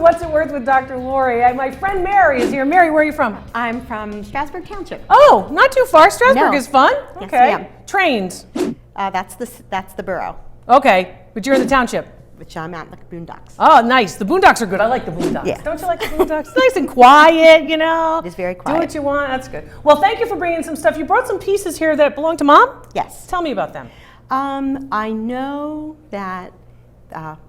What's It Worth with Dr. Lori. My friend Mary is here. Mary, where are you from? I'm from Strasburg Township. Oh, not too far. Strasburg No. is fun. Yes, Okay. ma'am. Trains. That's the borough, Okay, but you're in the township. which I'm at the Boondocks. Oh, nice. The Boondocks are good. I like the Boondocks. Yeah. Don't you like the Boondocks? It's nice and quiet, you know. It is very Do quiet. what you want. That's good. Well, thank you for bringing some stuff. You brought some pieces here that belong to Mom? Yes. Tell me about them. I know that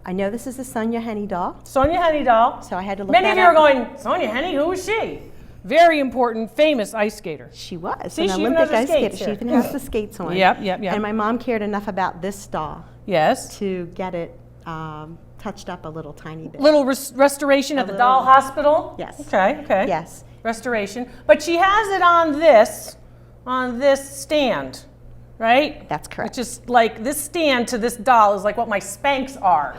I know this is the Sonja Henie doll, Sonja Henie doll. so I had to look Many that of you are up. going, Sonja Henie, who is she? Very important, famous ice skater. She was See, an she even Olympic has the ice skater. skates She here. even has the skates on. Yep. And my mom cared enough about this doll Yes. to get it touched up a little tiny bit. Little restoration at the little- doll hospital? Yes. Okay. Yes. Restoration. But she has it on this stand, right? That's correct. Which is like, this stand to this doll is like what my Spanx are.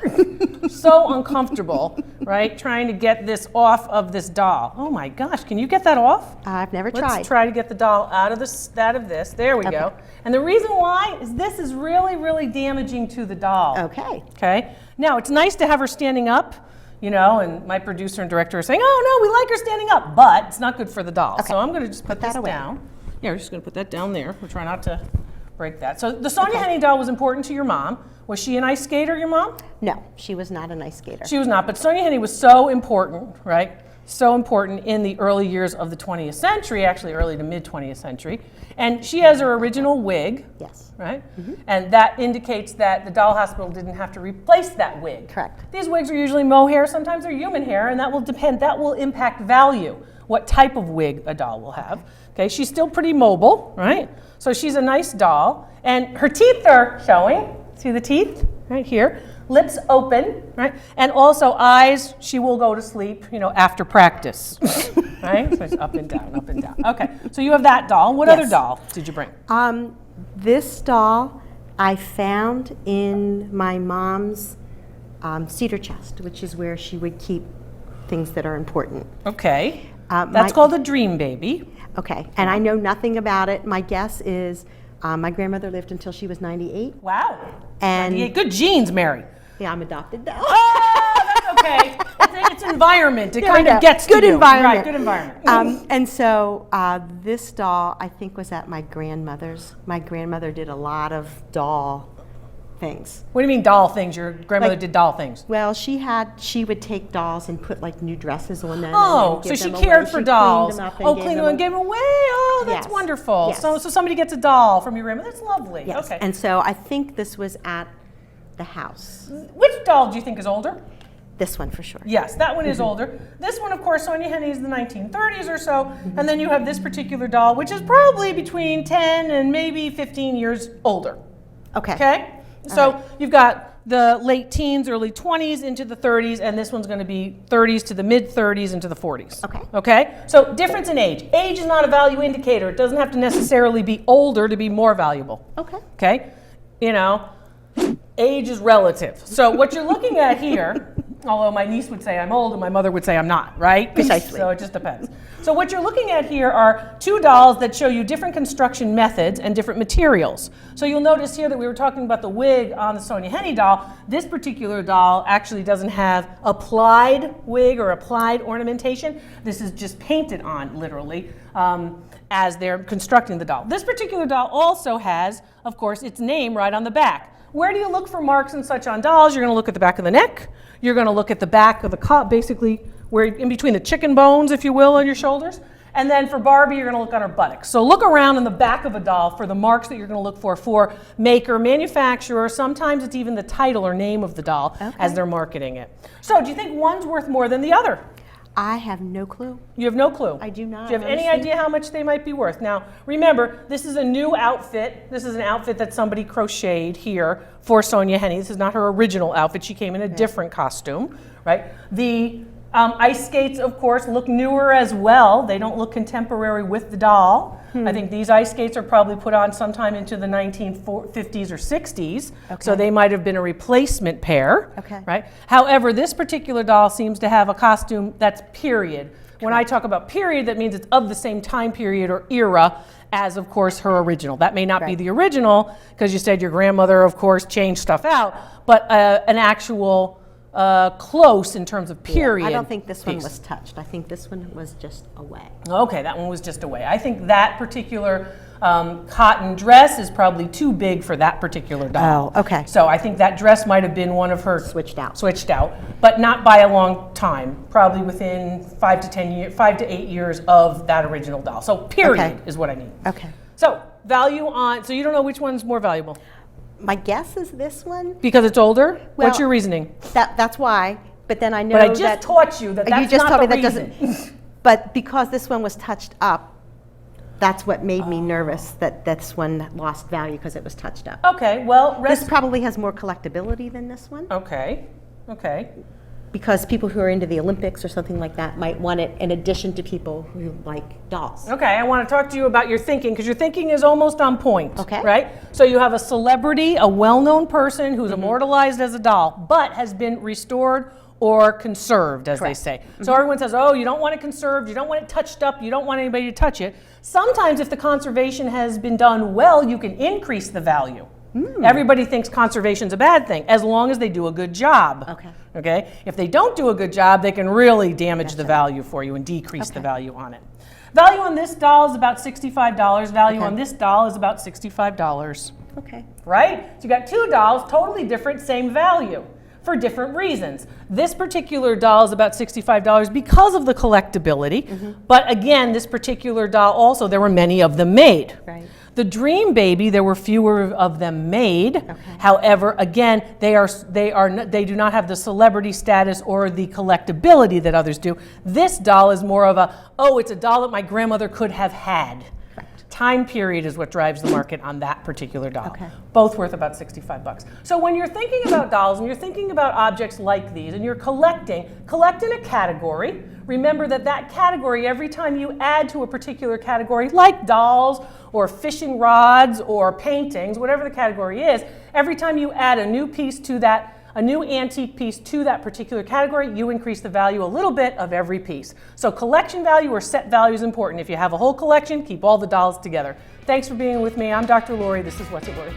So uncomfortable, right? Trying to get this off of this doll. Oh my gosh, can you get that off? I've never tried. Let's try to get the doll out of this. There we go. And the reason why is this is really, really damaging to the doll. Okay. Okay. Now, it's nice to have her standing up, you know, and my producer and director are saying, oh, no, we like her standing up, but it's not good for the doll. Okay. So I'm going to just put that this away. down. Yeah, we're just going to put that down there. We'll try not to break that. So the Sonja Henie doll was important to your mom. Was she an ice skater, your mom? No, she was not an ice skater. She was not, but Sonja Henie was so important, right? So important in the early years of the 20th century, actually early to mid 20th century. And she has her original wig, Yes. right? And that indicates that the doll hospital didn't have to replace that wig. Correct. These wigs are usually mohair, sometimes they're human hair, and that will impact value, what type of wig a doll will have. Okay, she's still pretty mobile, right? So she's a nice doll, and her teeth are showing. See the teeth right here? Lips open, right? And also eyes, she will go to sleep, you know, after practice, right? So it's up and down, up and down. Okay, so you have that doll. What Yes. other doll did you bring? This doll I found in my mom's cedar chest, which is where she would keep things that are important. Okay, that's my- called a dream baby. Okay, and I know nothing about it. My guess is my grandmother lived until she was 98. Wow. And Yeah, good genes, Mary. yeah, I'm adopted now. Oh, that's okay. It's environment. It There kind we of go. gets Good to you. environment. Right, good environment. And so this doll, I think, was at my grandmother's. My grandmother did a lot of doll things. What do you mean doll things? Your grandmother Like- did doll things. Well, she would take dolls and put like new dresses on them. Oh, and so give she them cared away. for She dolls. Cleaned them up Clean them and gave them away. Oh, that's Yes. wonderful. Yes. So somebody gets a doll from your grandmother. That's lovely. Yes. Okay. And so I think this was at the house. Which doll do you think is older? This one for sure. Yes, that one is older. This one, of course, Sonja Henie is the 1930s or so. And then you have this particular doll, which is probably between 10 and maybe 15 years older. Okay. Okay? So right. you've got the late teens, early 20s into the 30s, and this one's going to be 30s to the mid 30s into the 40s. Okay. Okay? So difference in age. Age is not a value indicator. It doesn't have to necessarily be older to be more valuable. Okay. Okay? You know, age is relative. So what you're looking at here, although my niece would say I'm old and my mother would say I'm not, right? Precisely. So it just depends. So what you're looking at here are two dolls that show you different construction methods and different materials. So you'll notice here that we were talking about the wig on the Sonja Henie doll. This particular doll actually doesn't have applied wig or applied ornamentation. This is just painted on, literally, as they're constructing the doll. This particular doll also has, of course, its name right on the back. Where do you look for marks and such on dolls? You're going to look at the back of the neck. You're going to look at the back of the cup, basically where in between the chicken bones, if you will, on your shoulders. And then for Barbie, you're going to look on her buttocks. So look around in the back of a doll for the marks that you're going to look for maker, manufacturer. Sometimes it's even the title or name of the doll as they're marketing it. So do you think one's worth more than the other? I have no clue. You have no clue? I do not. Do you have any honestly. idea how much they might be worth? Now, remember, this is a new outfit. This is an outfit that somebody crocheted here for Sonja Henie. This is not her original outfit. She came in a different costume, right? The ice skates, of course, look newer as well. They don't look contemporary with the doll. I think these ice skates are probably put on sometime into the 1950s or 60s. So they might have been a replacement pair, right? However, this particular doll seems to have a costume that's period. When I talk about period, that means it's of the same time period or era as, of course, her original. That may not be the original, because you said your grandmother, of course, changed stuff out, but an actual close in terms of period. I don't think this one piece. was touched. I think this one was just away. Okay, that one was just away. I think that particular cotton dress is probably too big for that particular doll. Oh, okay. So I think that dress might have been one of her Switched out. but not by a long time. Probably within 5 to 8 years of that original doll. So period Okay. is what I need. Okay. So value on. So you don't know which one's more valuable My guess is this one. because it's older. What's Well, your reasoning? That's why. But then I know But I just that taught you that that's you just not told the me that reason. doesn't. But because this one was touched up, that's what made me nervous that this one lost value because it was touched up. Okay. Well, This probably has more collectability than this one Okay. Okay. because people who are into the Olympics or something like that might want it in addition to people who like dolls. Okay, I want to talk to you about your thinking because your thinking is almost on point. Okay. Right? So you have a celebrity, a well-known person who's immortalized as a doll, but has been restored or conserved, as they say. So everyone says, oh, you don't want it conserved, you don't want it touched up, you don't want anybody to touch it. Sometimes if the conservation has been done well, you can increase the value. Everybody thinks conservation's a bad thing, as long as they do a good job. Okay. Okay? If they don't do a good job, they can really damage the value for you and decrease the value on it. Value on this doll is about $65. Value on this doll is about $65. Okay. Right? So you got two dolls, totally different, same value for different reasons. This particular doll is about $65 because of the collectability. But again, this particular doll also, there were many of them made. Right. The Dream Baby, there were fewer of them made. However, again, they do not have the celebrity status or the collectability that others do. This doll is more of a, oh, it's a doll that my grandmother could have had. Time period is what drives the market on that particular doll. Okay. Both worth about $65. So when you're thinking about dolls and you're thinking about objects like these and you're collecting, collect in a category. Remember that that category, every time you add to a particular category, like dolls or fishing rods or paintings, whatever the category is, every time you add a new piece to that, a new antique piece to that particular category, you increase the value a little bit of every piece. So collection value or set value is important. If you have a whole collection, keep all the dolls together. Thanks for being with me. I'm Dr. Lori. This is What's It Worth?